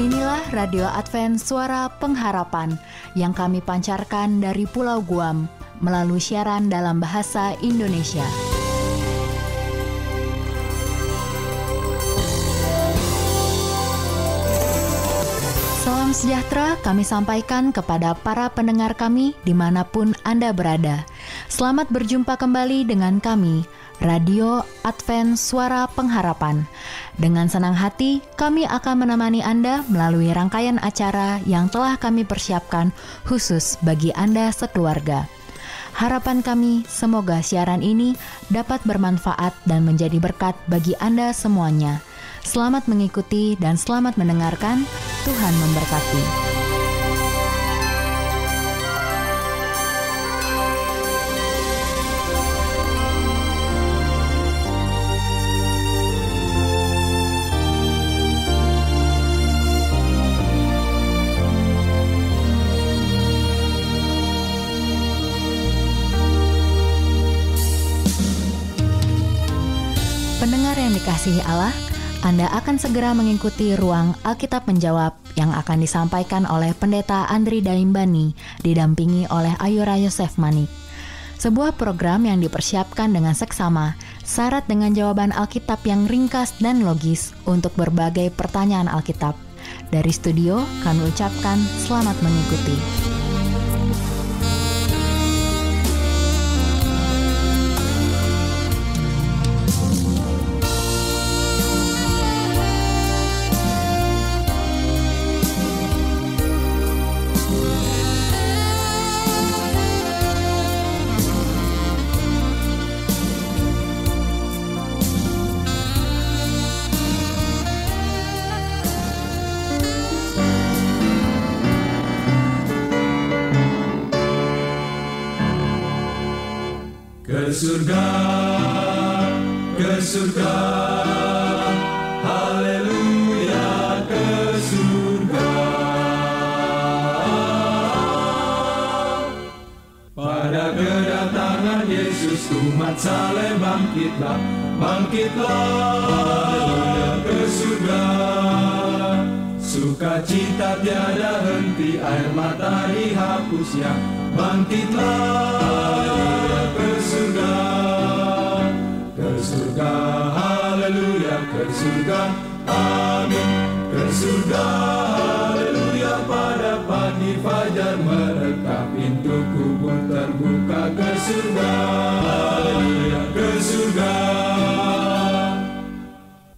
Inilah Radio Advent Suara Pengharapan yang kami pancarkan dari Pulau Guam melalui siaran dalam bahasa Indonesia. Salam sejahtera kami sampaikan kepada para pendengar kami dimanapun Anda berada. Selamat berjumpa kembali dengan kami, Radio Advent Suara Pengharapan. Dengan senang hati, kami akan menemani Anda melalui rangkaian acara yang telah kami persiapkan khusus bagi Anda sekeluarga. Harapan kami, semoga siaran ini dapat bermanfaat dan menjadi berkat bagi Anda semuanya. Selamat mengikuti dan selamat mendengarkan. Tuhan memberkati. Pendengar yang dikasihi Allah, Anda akan segera mengikuti ruang Alkitab Menjawab yang akan disampaikan oleh Pendeta Andri Daimbani, didampingi oleh Ayura Yosef Manik. Sebuah program yang dipersiapkan dengan seksama, syarat dengan jawaban Alkitab yang ringkas dan logis untuk berbagai pertanyaan Alkitab. Dari studio, kami ucapkan selamat mengikuti. Ke surga, haleluya, ke surga. Pada kedatangan Yesus umat saleh bangkitlah, haleluya, ke surga. Sukacita tiada henti, air mata dihapusnya, bangkitlah, haleluya, ke surga. Ke surga, haleluya, ke surga, amin. Ke surga, haleluya, pada pagi fajar mereka pintu kubur terbuka. Ke surga, haleluya, ke surga.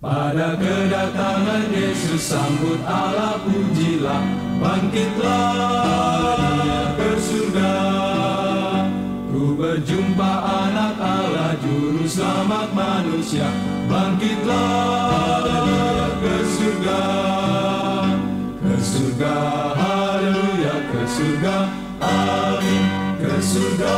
Pada kedatangan Yesus sambut Allah pujilah, bangkitlah, haleluya, ke surga. Ku berjumpa anak Allah juru selamat manusia, bangkitlah, haleluya, ke surga. Ke surga, haleluya, ke surga, amin. Ke surga,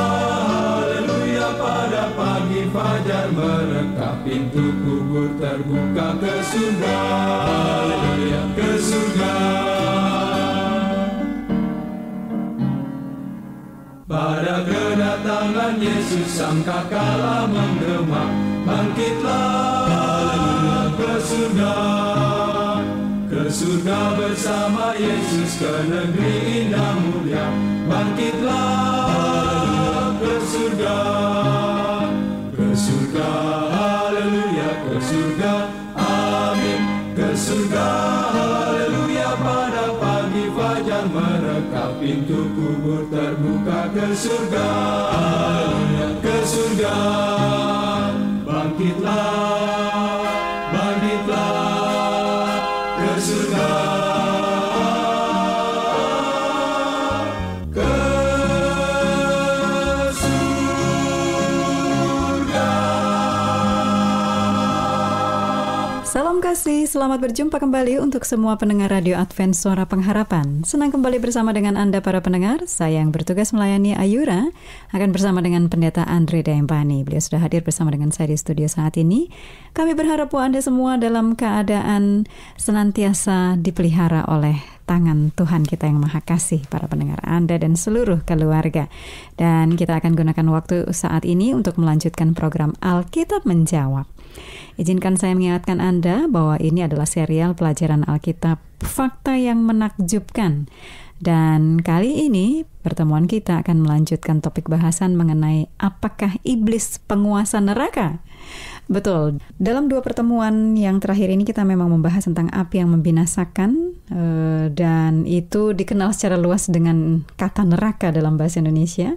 haleluya, pada pagi fajar mereka pintu kubur terbuka. Ke surga, haleluya, ke surga. Pada kedatangan Yesus sangkakala menggema, bangkitlah, haleluya, ke surga. Ke surga bersama Yesus, ke negeri indah mulia, bangkitlah, haleluya, ke surga. Ke surga, haleluya, ke surga, amin. Ke surga, haleluya, pada pagi fajar mereka pintu kubur terbuka. Ke surga, haleluya, ke surga. Bangkitlah, bangkitlah, ke surga. Salam kasih, selamat berjumpa kembali untuk semua pendengar Radio Advent Suara Pengharapan. Senang kembali bersama dengan Anda para pendengar. Saya yang bertugas melayani Ayura akan bersama dengan Pendeta Andri Daimbani. Beliau sudah hadir bersama dengan saya di studio saat ini. Kami berharap bahwa Anda semua dalam keadaan senantiasa dipelihara oleh tangan Tuhan kita yang Maha Kasih, para pendengar Anda dan seluruh keluarga. Dan kita akan gunakan waktu saat ini untuk melanjutkan program Alkitab Menjawab. Izinkan saya mengingatkan Anda bahwa ini adalah serial pelajaran Alkitab Fakta yang Menakjubkan. Dan kali ini pertemuan kita akan melanjutkan topik bahasan mengenai apakah iblis penguasa neraka? Betul, dalam 2 pertemuan yang terakhir ini kita memang membahas tentang api yang membinasakan, dan itu dikenal secara luas dengan kata neraka dalam bahasa Indonesia.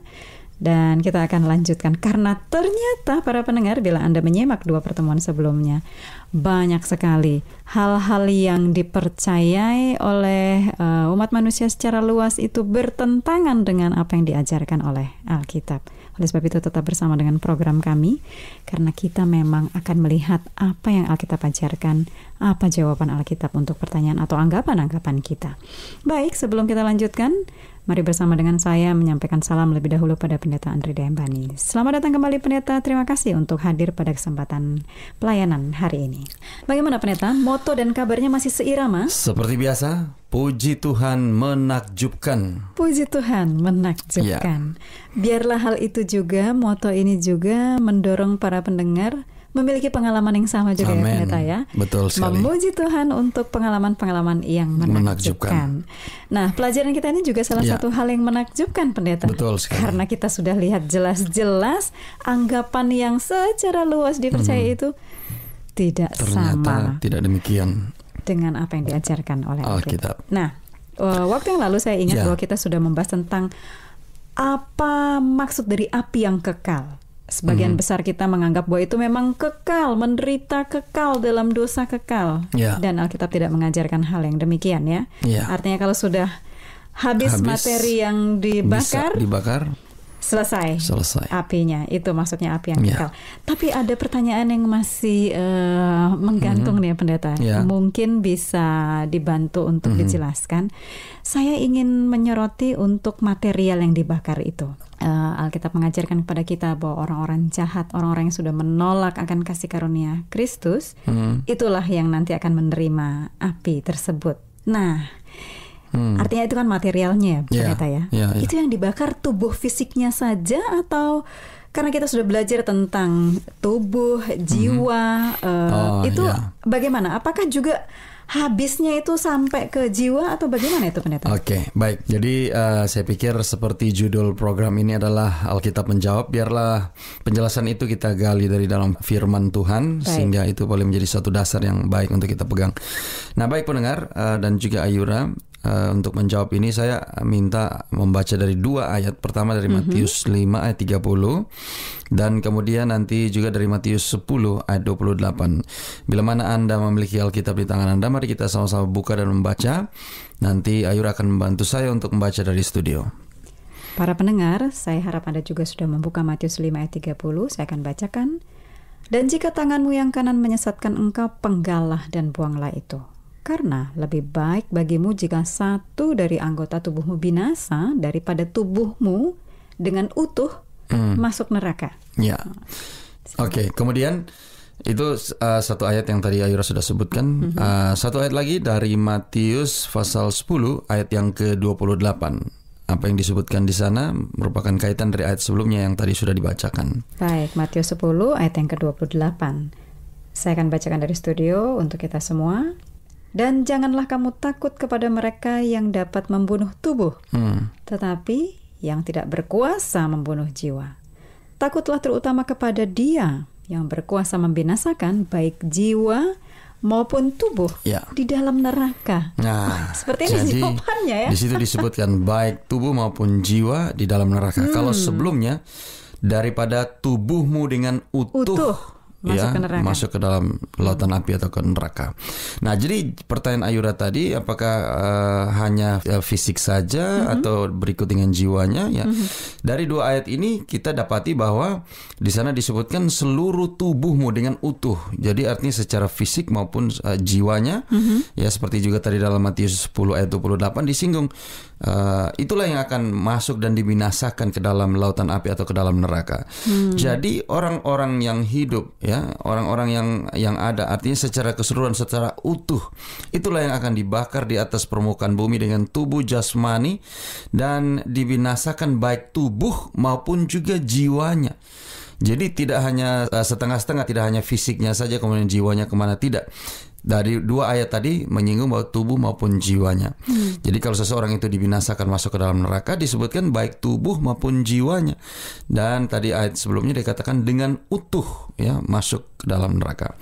Dan kita akan lanjutkan karena ternyata para pendengar, bila Anda menyimak 2 pertemuan sebelumnya, banyak sekali hal-hal yang dipercayai oleh umat manusia secara luas itu bertentangan dengan apa yang diajarkan oleh Alkitab. Oleh sebab itu tetap bersama dengan program kami, karena kita memang akan melihat apa yang Alkitab ajarkan, apa jawaban Alkitab untuk pertanyaan atau anggapan-anggapan kita. Baik, sebelum kita lanjutkan, mari bersama dengan saya menyampaikan salam lebih dahulu pada Pendeta Andre Dayambani. Selamat datang kembali Pendeta, terima kasih untuk hadir pada kesempatan pelayanan hari ini. Bagaimana Pendeta, moto dan kabarnya masih seirama? Seperti biasa, puji Tuhan menakjubkan. Puji Tuhan menakjubkan. Biarlah hal itu juga, moto ini juga mendorong para pendengar memiliki pengalaman yang sama juga. Amen. Ya Pendeta ya. Betul sekali. Memuji Tuhan untuk pengalaman-pengalaman yang menakjubkan. Nah, pelajaran kita ini juga salah satu hal yang menakjubkan Pendeta. Betul sekali. Karena kita sudah lihat jelas-jelas anggapan yang secara luas dipercaya itu tidak ternyata sama. Tidak demikian Dengan apa yang diajarkan oleh Alkitab. Nah, waktu yang lalu saya ingat bahwa kita sudah membahas tentang apa maksud dari api yang kekal. Sebagian besar kita menganggap bahwa itu memang kekal, menderita kekal, dalam dosa kekal. Dan Alkitab tidak mengajarkan hal yang demikian ya. Artinya kalau sudah habis materi yang dibakar, selesai apinya. Itu maksudnya api yang kekal. Tapi ada pertanyaan yang masih menggantung nih Pendeta. Mungkin bisa dibantu untuk dijelaskan. Saya ingin menyoroti untuk material yang dibakar itu. Alkitab mengajarkan kepada kita bahwa orang-orang jahat, orang-orang yang sudah menolak akan kasih karunia Kristus, itulah yang nanti akan menerima api tersebut. Nah, artinya itu kan materialnya, Pendeta ya. Itu yang dibakar tubuh fisiknya saja, atau karena kita sudah belajar tentang tubuh, jiwa, itu bagaimana? Apakah juga habisnya itu sampai ke jiwa atau bagaimana itu Pendeta? Oke, baik. Jadi saya pikir seperti judul program ini adalah Alkitab Menjawab, biarlah penjelasan itu kita gali dari dalam firman Tuhan, sehingga itu boleh menjadi satu dasar yang baik untuk kita pegang. Nah, baik pendengar dan juga Ayura, untuk menjawab ini saya minta membaca dari 2 ayat. Pertama dari Matius 5 ayat 30, dan kemudian nanti juga dari Matius 10 ayat 28. Bila mana Anda memiliki Alkitab di tangan Anda, mari kita sama-sama buka dan membaca. Nanti Ayura akan membantu saya untuk membaca dari studio. Para pendengar, saya harap Anda juga sudah membuka Matius 5 ayat 30. Saya akan bacakan. Dan jika tanganmu yang kanan menyesatkan engkau, penggalah dan buanglah itu. Karena lebih baik bagimu jika satu dari anggota tubuhmu binasa daripada tubuhmu dengan utuh masuk neraka. Oke, kemudian itu satu ayat yang tadi Ayura sudah sebutkan. Satu ayat lagi dari Matius pasal 10 ayat yang ke-28. Apa yang disebutkan di sana merupakan kaitan dari ayat sebelumnya yang tadi sudah dibacakan. Baik, Matius 10 ayat yang ke-28. Saya akan bacakan dari studio untuk kita semua. Dan janganlah kamu takut kepada mereka yang dapat membunuh tubuh, tetapi yang tidak berkuasa membunuh jiwa. Takutlah terutama kepada Dia yang berkuasa membinasakan baik jiwa maupun tubuh di dalam neraka. Nah, seperti ini jawabannya ya. Di situ disebutkan baik tubuh maupun jiwa di dalam neraka. Kalau sebelumnya daripada tubuhmu dengan utuh masuk ke dalam lautan api atau ke neraka. Nah, jadi pertanyaan Ayura tadi, apakah hanya fisik saja atau berikut dengan jiwanya? Dari 2 ayat ini kita dapati bahwa di sana disebutkan seluruh tubuhmu dengan utuh. Jadi artinya secara fisik maupun jiwanya. Ya, seperti juga tadi dalam Matius 10 ayat 28 disinggung. Itulah yang akan masuk dan dibinasakan ke dalam lautan api atau ke dalam neraka. Jadi orang-orang yang hidup ya, orang-orang yang ada, artinya secara keseluruhan, secara utuh, itulah yang akan dibakar di atas permukaan bumi dengan tubuh jasmani dan dibinasakan baik tubuh maupun juga jiwanya. Jadi tidak hanya setengah-setengah, tidak hanya fisiknya saja kemudian jiwanya kemana, tidak. Dari 2 ayat tadi menyinggung bahwa tubuh maupun jiwanya. Jadi kalau seseorang itu dibinasakan masuk ke dalam neraka, disebutkan baik tubuh maupun jiwanya. Dan tadi ayat sebelumnya dikatakan dengan utuh ya masuk ke dalam neraka.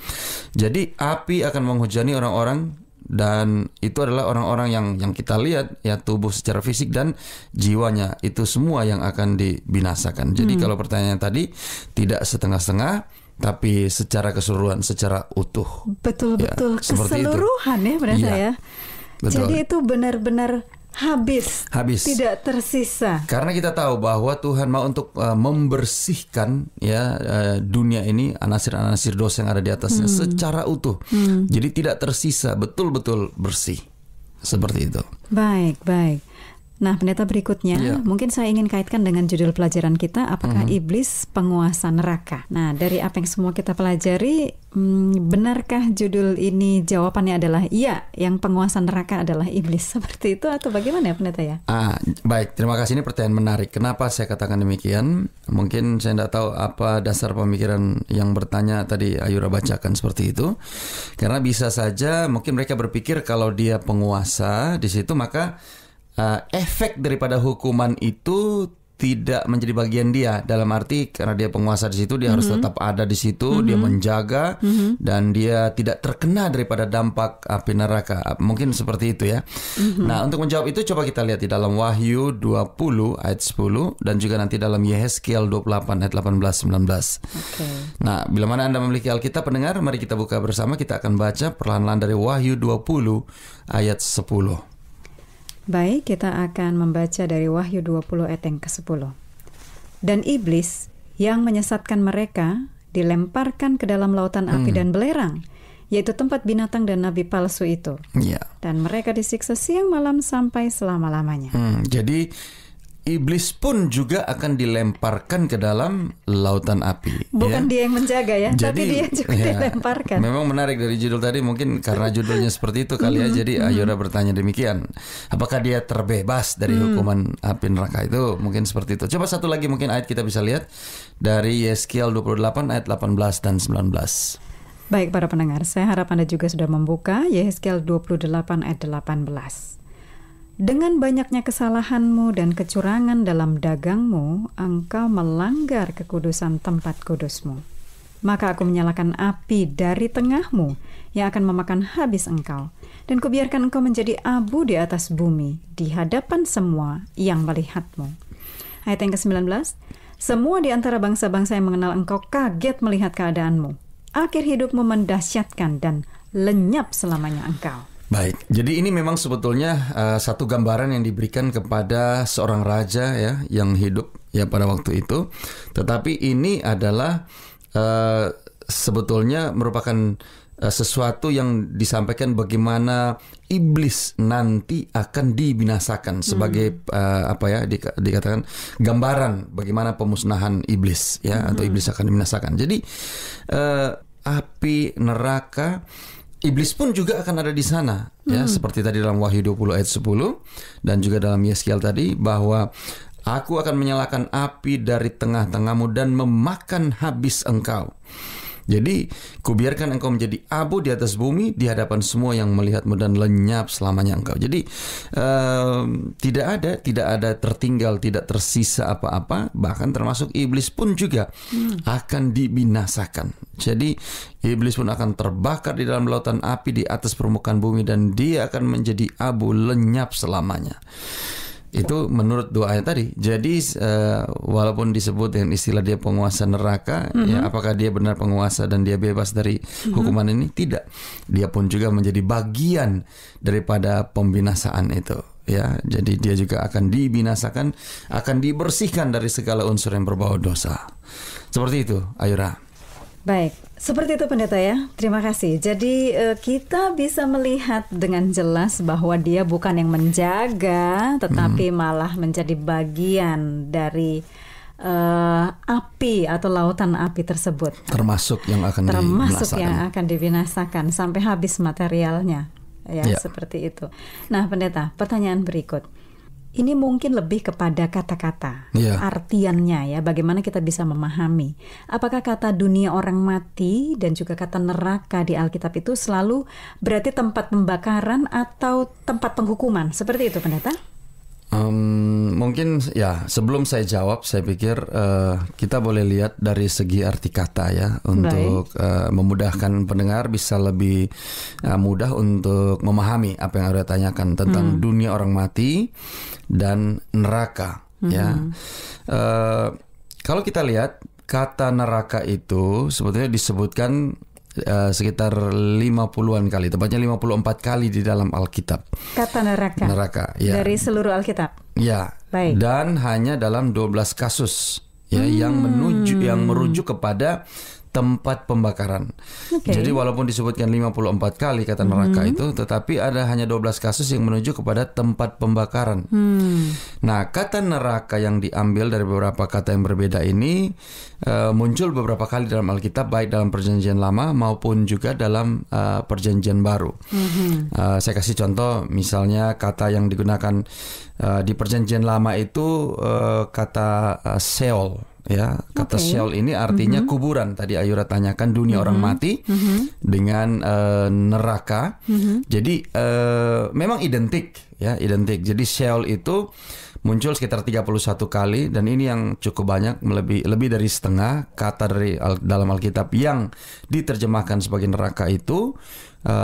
Jadi api akan menghujani orang-orang, dan itu adalah orang-orang yang kita lihat ya, tubuh secara fisik dan jiwanya, itu semua yang akan dibinasakan. Jadi kalau pertanyaan tadi tidak setengah-setengah, tapi secara keseluruhan, secara utuh. Betul-betul ya, keseluruhan itu. Ya berarti ya. Betul. Jadi itu benar-benar habis, tidak tersisa. Karena kita tahu bahwa Tuhan mau untuk membersihkan ya dunia ini, anasir-anasir dosa yang ada di atasnya secara utuh. Jadi tidak tersisa, betul-betul bersih. Seperti itu. Baik. Nah, pendeta, berikutnya mungkin saya ingin kaitkan dengan judul pelajaran kita, apakah iblis penguasa neraka. Nah, dari apa yang semua kita pelajari, benarkah judul ini jawabannya adalah iya, yang penguasa neraka adalah iblis, seperti itu, atau bagaimana ya pendeta ya? Baik, terima kasih, ini pertanyaan menarik. Kenapa saya katakan demikian? Mungkin saya tidak tahu apa dasar pemikiran yang bertanya tadi Ayura bacakan seperti itu. Karena bisa saja mungkin mereka berpikir kalau dia penguasa di situ, maka efek daripada hukuman itu tidak menjadi bagian dia, dalam arti karena dia penguasa di situ, dia harus tetap ada di situ, dia menjaga dan dia tidak terkena daripada dampak api neraka. Mungkin seperti itu ya. Nah, untuk menjawab itu coba kita lihat di dalam Wahyu 20 ayat 10 dan juga nanti dalam Yehezkiel 28 ayat 18-19. Nah, bila mana Anda memiliki Alkitab pendengar, mari kita buka bersama, kita akan baca perlahan-lahan dari Wahyu 20 ayat 10. Baik, kita akan membaca dari Wahyu 20 ayat yang ke-10. Dan iblis yang menyesatkan mereka dilemparkan ke dalam lautan api dan belerang, yaitu tempat binatang dan nabi palsu itu. Dan mereka disiksa siang malam sampai selama-lamanya. Jadi iblis pun juga akan dilemparkan ke dalam lautan api. Bukan dia yang menjaga ya, jadi, tapi dia juga dilemparkan. Memang menarik dari judul tadi, mungkin karena judulnya seperti itu kali ya. Jadi Ayura bertanya demikian. Apakah dia terbebas dari hukuman api neraka itu? Mungkin seperti itu. Coba satu lagi mungkin ayat kita bisa lihat dari Yehezkiel 28 ayat 18 dan 19. Baik para pendengar, saya harap Anda juga sudah membuka Yehezkiel 28 ayat 18. Dengan banyaknya kesalahanmu dan kecurangan dalam dagangmu, engkau melanggar kekudusan tempat kudusmu. Maka aku menyalakan api dari tengahmu yang akan memakan habis engkau, dan kubiarkan engkau menjadi abu di atas bumi, di hadapan semua yang melihatmu. Ayat yang ke-19, semua di antara bangsa-bangsa yang mengenal engkau kaget melihat keadaanmu. Akhir hidupmu mendahsyatkan dan lenyap selamanya engkau. Baik, jadi ini memang sebetulnya satu gambaran yang diberikan kepada seorang raja ya yang hidup ya pada waktu itu. Tetapi ini adalah sebetulnya merupakan sesuatu yang disampaikan bagaimana iblis nanti akan dibinasakan sebagai dikatakan gambaran bagaimana pemusnahan iblis ya, atau iblis akan dibinasakan. Jadi api neraka, iblis pun juga akan ada di sana ya, seperti tadi dalam Wahyu 20 ayat 10 dan juga dalam Yehezkiel tadi, bahwa aku akan menyalakan api dari tengah-tengahmu dan memakan habis engkau. Jadi kubiarkan engkau menjadi abu di atas bumi di hadapan semua yang melihatmu dan lenyap selamanya engkau. Jadi tidak ada tertinggal, tidak tersisa apa-apa, bahkan termasuk iblis pun juga akan dibinasakan. Jadi iblis pun akan terbakar di dalam lautan api di atas permukaan bumi dan dia akan menjadi abu lenyap selamanya. Itu menurut dua ayat tadi. Jadi walaupun disebut dengan istilah dia penguasa neraka, ya apakah dia benar penguasa dan dia bebas dari hukuman ini? Tidak. Dia pun juga menjadi bagian daripada pembinasaan itu. Ya, jadi dia juga akan dibinasakan, akan dibersihkan dari segala unsur yang berbau dosa. Seperti itu, Ayura. Baik, seperti itu pendeta ya. Terima kasih. Jadi kita bisa melihat dengan jelas bahwa dia bukan yang menjaga, tetapi malah menjadi bagian dari api atau lautan api tersebut. Termasuk yang akan dibinasakan sampai habis materialnya, ya. Seperti itu. Nah, pendeta, pertanyaan berikut. Ini mungkin lebih kepada kata-kata, artiannya ya, bagaimana kita bisa memahami. Apakah kata dunia orang mati dan juga kata neraka di Alkitab itu selalu berarti tempat pembakaran atau tempat penghukuman? Seperti itu, pendeta? Mungkin ya, sebelum saya jawab, saya pikir kita boleh lihat dari segi arti kata ya, untuk memudahkan pendengar bisa lebih mudah untuk memahami apa yang Anda tanyakan tentang dunia orang mati dan neraka. Ya, kalau kita lihat kata neraka itu sebetulnya disebutkan sekitar 50-an kali, tepatnya 54 kali di dalam Alkitab. Kata neraka ya. Dari seluruh Alkitab. Ya. Baik. Dan hanya dalam 12 kasus ya, yang merujuk kepada tempat pembakaran. Jadi walaupun disebutkan 54 kali kata neraka itu, tetapi ada hanya 12 kasus yang menuju kepada tempat pembakaran. Nah, kata neraka yang diambil dari beberapa kata yang berbeda ini muncul beberapa kali dalam Alkitab, baik dalam Perjanjian Lama maupun juga dalam Perjanjian Baru. Saya kasih contoh, misalnya kata yang digunakan di Perjanjian Lama itu kata Sheol. Ya, kata Sheol ini artinya kuburan. Tadi Ayura tanyakan dunia orang mati dengan neraka. Jadi memang identik ya, identik. Jadi Sheol itu muncul sekitar 31 kali, dan ini yang cukup banyak, lebih dari setengah kata dari dalam Alkitab yang diterjemahkan sebagai neraka itu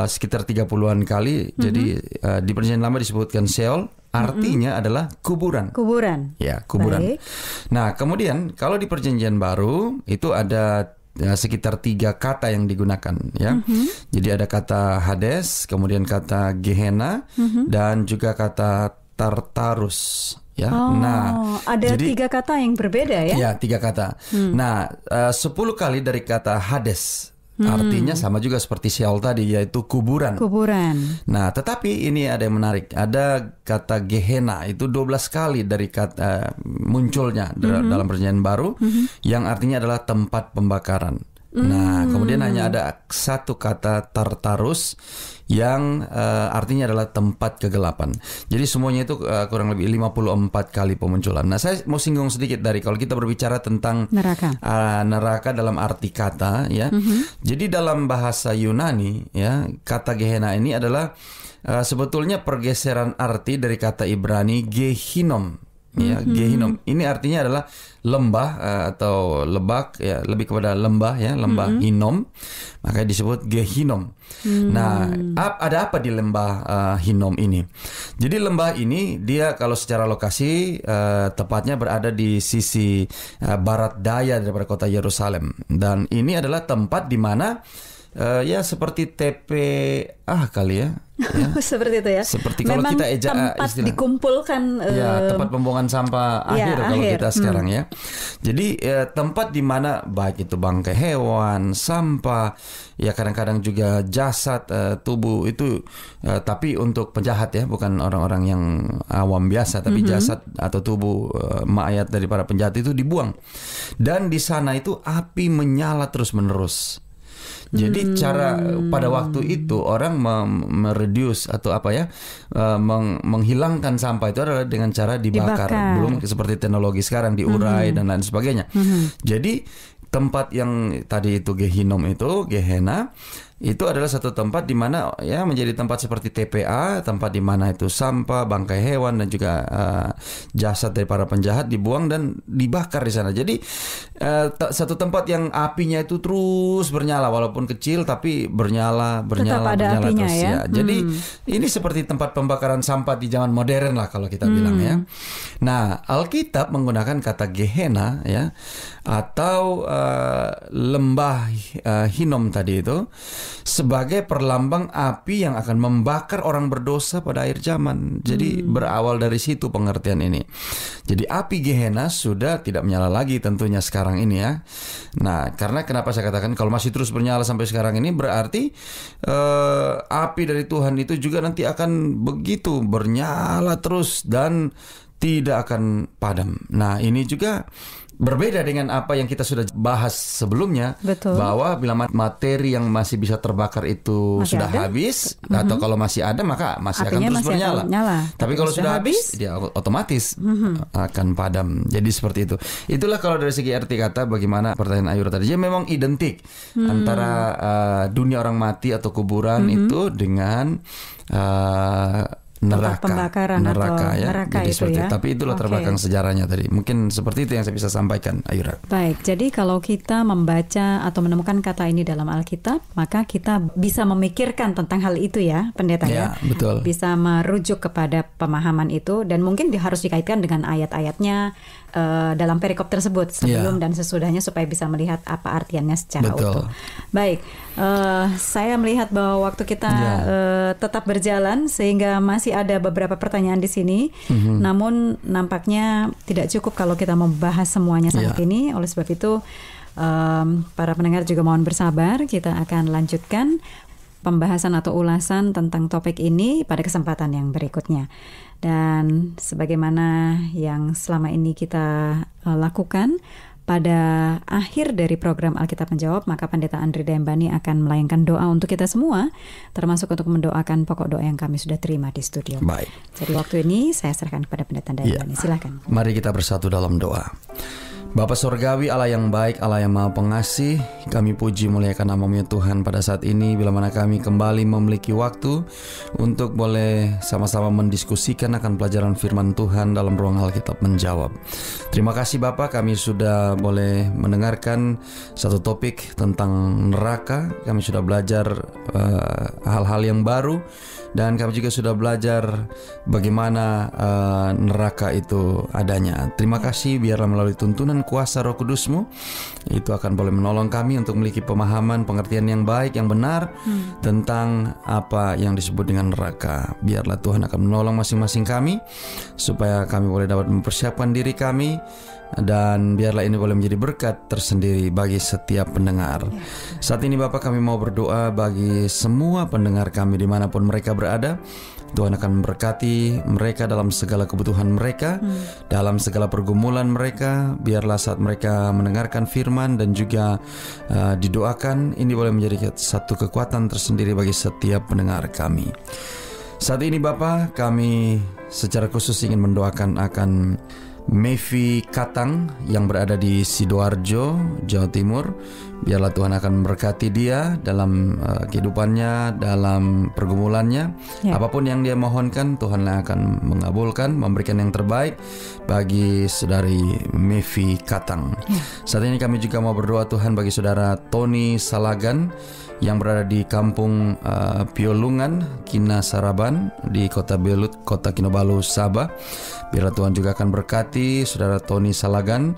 sekitar 30-an kali. Jadi di Perjanjian Lama disebutkan Sheol, artinya adalah kuburan. Kuburan. Ya, kuburan. Baik. Nah, kemudian kalau di Perjanjian Baru itu ada sekitar 3 kata yang digunakan ya. Jadi ada kata Hades, kemudian kata Gehenna, dan juga kata Tartarus. Ya. Nah, ada 3 kata yang berbeda ya? Ya, 3 kata. Nah, 10 kali dari kata Hades artinya sama juga seperti Sheol tadi, yaitu kuburan. Nah, tetapi ini ada yang menarik. Ada kata Gehenna itu 12 kali dari kata munculnya dalam Perjanjian Baru, yang artinya adalah tempat pembakaran. Nah, kemudian hanya ada 1 kata Tartarus yang artinya adalah tempat kegelapan. Jadi semuanya itu kurang lebih 54 kali pemunculan. Nah, saya mau singgung sedikit dari kalau kita berbicara tentang neraka dalam arti kata ya. Jadi dalam bahasa Yunani ya, kata Gehenna ini adalah sebetulnya pergeseran arti dari kata Ibrani Gehinom. Ya, Gehinom ini artinya adalah lembah atau lebak ya, lebih kepada lembah ya, lembah Hinom, makanya disebut Gehinom. Nah, ada apa di lembah Hinom ini? Jadi lembah ini dia kalau secara lokasi tepatnya berada di sisi barat daya daripada kota Yerusalem, dan ini adalah tempat di mana ya seperti TPA kali ya. Seperti itu ya. Seperti kalau memang kita tempat istilah dikumpulkan ya, tempat pembuangan sampah kalau kita sekarang ya. Jadi tempat di mana baik itu bangkai hewan, sampah, ya kadang-kadang juga jasad tubuh itu, tapi untuk penjahat ya, bukan orang-orang yang awam biasa, tapi jasad atau tubuh mayat dari para penjahat itu dibuang. Dan di sana itu api menyala terus-menerus. Jadi cara pada waktu itu orang mereduce atau apa ya, menghilangkan sampah itu adalah dengan cara dibakar. Belum seperti teknologi sekarang diurai dan lain sebagainya. Jadi tempat yang tadi itu Gehinom itu, Gehenna, itu adalah satu tempat di mana ya menjadi tempat seperti TPA, tempat di mana itu sampah, bangkai hewan dan juga jasad dari para penjahat dibuang dan dibakar di sana. Jadi satu tempat yang apinya itu terus bernyala, walaupun kecil tapi bernyala apinya, terus ya. Jadi ini seperti tempat pembakaran sampah di zaman modern lah kalau kita bilang ya. Nah, Alkitab menggunakan kata Gehenna ya, atau lembah Hinom tadi itu sebagai perlambang api yang akan membakar orang berdosa pada akhir zaman. Jadi berawal dari situ pengertian ini. Jadi api Gehenna sudah tidak menyala lagi tentunya sekarang ini ya. Nah, karena kenapa saya katakan kalau masih terus bernyala sampai sekarang ini, berarti api dari Tuhan itu juga nanti akan begitu bernyala terus dan tidak akan padam. Nah, ini juga berbeda dengan apa yang kita sudah bahas sebelumnya. Betul. Bahwa bila materi yang masih bisa terbakar itu sudah habis, atau kalau masih ada maka masih artinya akan terus bernyala. Tapi kalau sudah habis, dia otomatis akan padam. Jadi seperti itu. Itulah kalau dari segi arti kata bagaimana pertanyaan Ayura tadi. Jadi memang identik antara dunia orang mati atau kuburan itu dengan neraka neraka jadi itu seperti ya. Tapi itulah terbelakang sejarahnya tadi. Mungkin seperti itu yang saya bisa sampaikan, Ayura. Baik, jadi kalau kita membaca atau menemukan kata ini dalam Alkitab, maka kita bisa memikirkan tentang hal itu ya, Pendeta ya. Betul. Bisa merujuk kepada pemahaman itu, dan mungkin harus dikaitkan dengan ayat-ayatnya dalam perikop tersebut sebelum dan sesudahnya supaya bisa melihat apa artiannya secara utuh. Baik, saya melihat bahwa waktu kita tetap berjalan sehingga masih ada beberapa pertanyaan di sini. Namun nampaknya tidak cukup kalau kita membahas semuanya saat ini. Oleh sebab itu para pendengar juga mohon bersabar. Kita akan lanjutkan pembahasan atau ulasan tentang topik ini pada kesempatan yang berikutnya. Dan sebagaimana yang selama ini kita lakukan, pada akhir dari program Alkitab Menjawab, maka Pendeta Andri Dayambani akan melayangkan doa untuk kita semua, termasuk untuk mendoakan pokok doa yang kami sudah terima di studio. Baik. Jadi waktu ini saya serahkan kepada Pendeta Dayambani. Silakan. Mari kita bersatu dalam doa. Bapa Sorgawi, Allah yang baik, Allah yang Maha Pengasih, kami puji muliakan nama-Mu ya Tuhan pada saat ini, bila mana kami kembali memiliki waktu untuk boleh sama-sama mendiskusikan akan pelajaran firman Tuhan dalam ruang Alkitab Menjawab. Terima kasih Bapa, kami sudah boleh mendengarkan satu topik tentang neraka. Kami sudah belajar hal-hal yang baru, dan kami juga sudah belajar bagaimana neraka itu adanya. Terima kasih, biarlah melalui tuntunan kuasa Roh Kudus-Mu itu akan boleh menolong kami untuk memiliki pemahaman, pengertian yang baik, yang benar tentang apa yang disebut dengan neraka. Biarlah Tuhan akan menolong masing-masing kami supaya kami boleh dapat mempersiapkan diri kami, dan biarlah ini boleh menjadi berkat tersendiri bagi setiap pendengar. Saat ini Bapak, kami mau berdoa bagi semua pendengar kami dimanapun mereka berada. Tuhan akan memberkati mereka dalam segala kebutuhan mereka, dalam segala pergumulan mereka. Biarlah saat mereka mendengarkan firman dan juga didoakan, ini boleh menjadi satu kekuatan tersendiri bagi setiap pendengar kami. Saat ini Bapa, kami secara khusus ingin mendoakan akan Mevi Katang yang berada di Sidoarjo, Jawa Timur. Biarlah Tuhan akan memberkati dia dalam kehidupannya, dalam pergumulannya. Apapun yang dia mohonkan, Tuhan akan mengabulkan, memberikan yang terbaik bagi saudari Mevi Katang. Saat ini kami juga mau berdoa Tuhan bagi saudara Tony Salagan yang berada di kampung Piolungan, Kinasaraban, di kota Belut, kota Kinabalu, Sabah. Biarlah Tuhan juga akan berkati saudara Tony Salagan.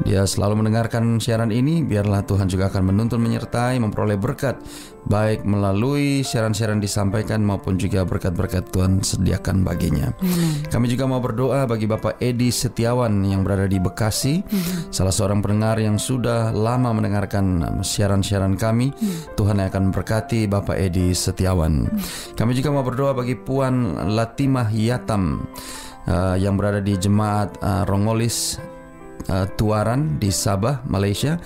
Dia selalu mendengarkan siaran ini. Biarlah Tuhan juga akan menuntun, menyertai, memperoleh berkat, baik melalui siaran-siaran disampaikan maupun juga berkat-berkat Tuhan sediakan baginya. Kami juga mau berdoa bagi Bapak Edi Setiawan yang berada di Bekasi, salah seorang pendengar yang sudah lama mendengarkan siaran-siaran kami. Tuhan yang akan memberkati Bapak Edi Setiawan. Kami juga mau berdoa bagi Puan Latimah Yatam yang berada di Jemaat Rongolis Tuaran di Sabah, Malaysia.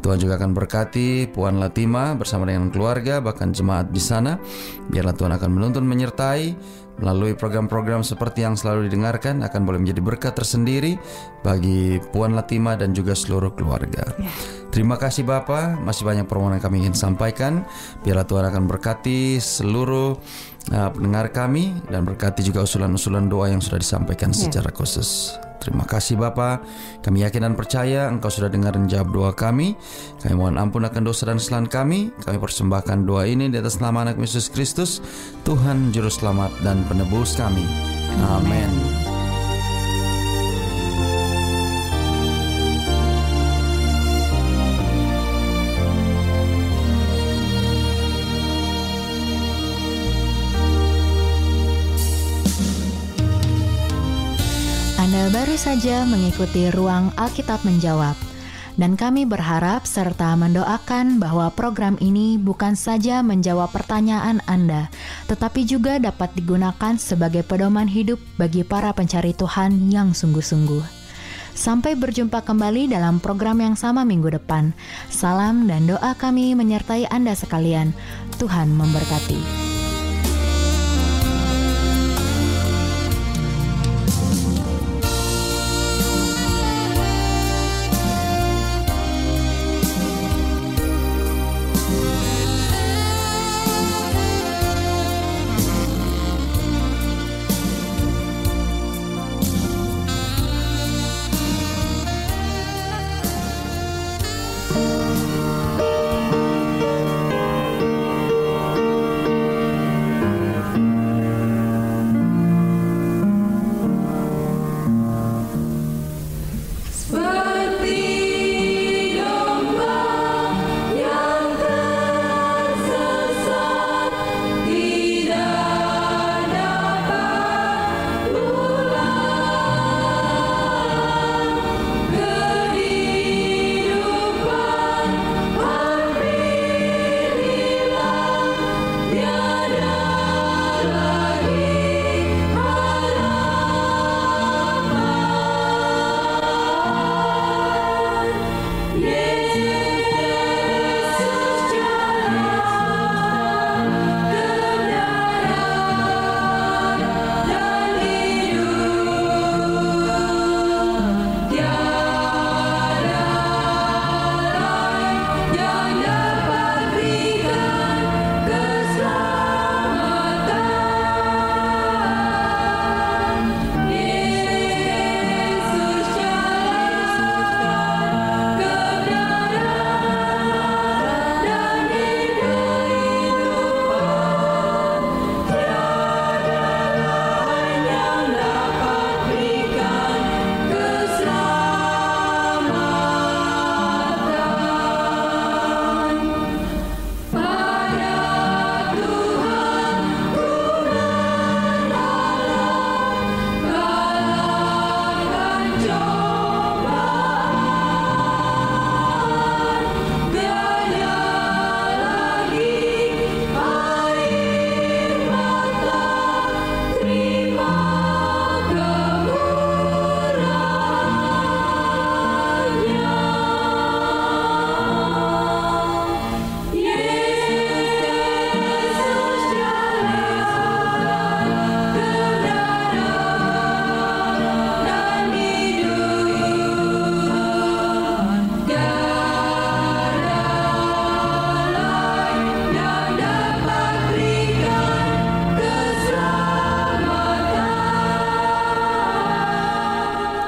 Tuhan juga akan berkati Puan Latima bersama dengan keluarga, bahkan jemaat di sana. Biarlah Tuhan akan menuntun, menyertai melalui program-program seperti yang selalu didengarkan, akan boleh menjadi berkat tersendiri bagi Puan Latima dan juga seluruh keluarga. Terima kasih Bapa, masih banyak permohonan kami ingin sampaikan. Biarlah Tuhan akan berkati seluruh pendengar kami dan berkati juga usulan-usulan doa yang sudah disampaikan secara khusus. Terima kasih Bapa, kami yakin dan percaya Engkau sudah dengar dan jawab doa kami. Kami mohon ampun akan dosa dan kesalahan kami. Kami persembahkan doa ini di atas nama Anak Yesus Kristus, Tuhan Juru Selamat dan Penebus kami. Amin. Anda baru saja mengikuti Ruang Alkitab Menjawab. Dan kami berharap serta mendoakan bahwa program ini bukan saja menjawab pertanyaan Anda, tetapi juga dapat digunakan sebagai pedoman hidup bagi para pencari Tuhan yang sungguh-sungguh. Sampai berjumpa kembali dalam program yang sama minggu depan. Salam dan doa kami menyertai Anda sekalian. Tuhan memberkati.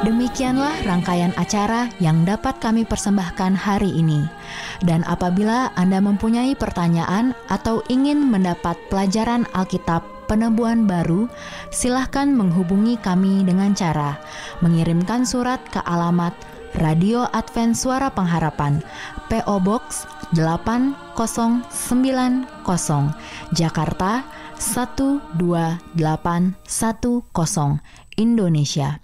Demikianlah rangkaian acara yang dapat kami persembahkan hari ini. Dan apabila Anda mempunyai pertanyaan atau ingin mendapat pelajaran Alkitab penebuan baru, silahkan menghubungi kami dengan cara mengirimkan surat ke alamat Radio Advent Suara Pengharapan, P.O. Box 8090, Jakarta 12810, Indonesia.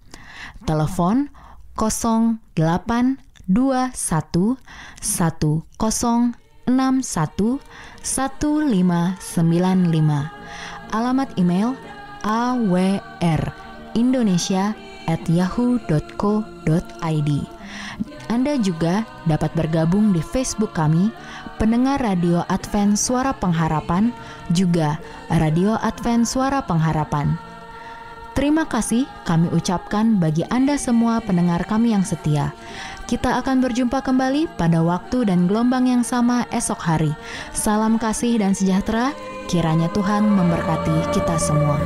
Telepon 0821 1061 1595. Alamat email awrindonesia@yahoo.co.id. Anda juga dapat bergabung di Facebook kami, Pendengar Radio Advent Suara Pengharapan, juga Radio Advent Suara Pengharapan. Terima kasih kami ucapkan bagi Anda semua pendengar kami yang setia. Kita akan berjumpa kembali pada waktu dan gelombang yang sama esok hari. Salam kasih dan sejahtera, kiranya Tuhan memberkati kita semua.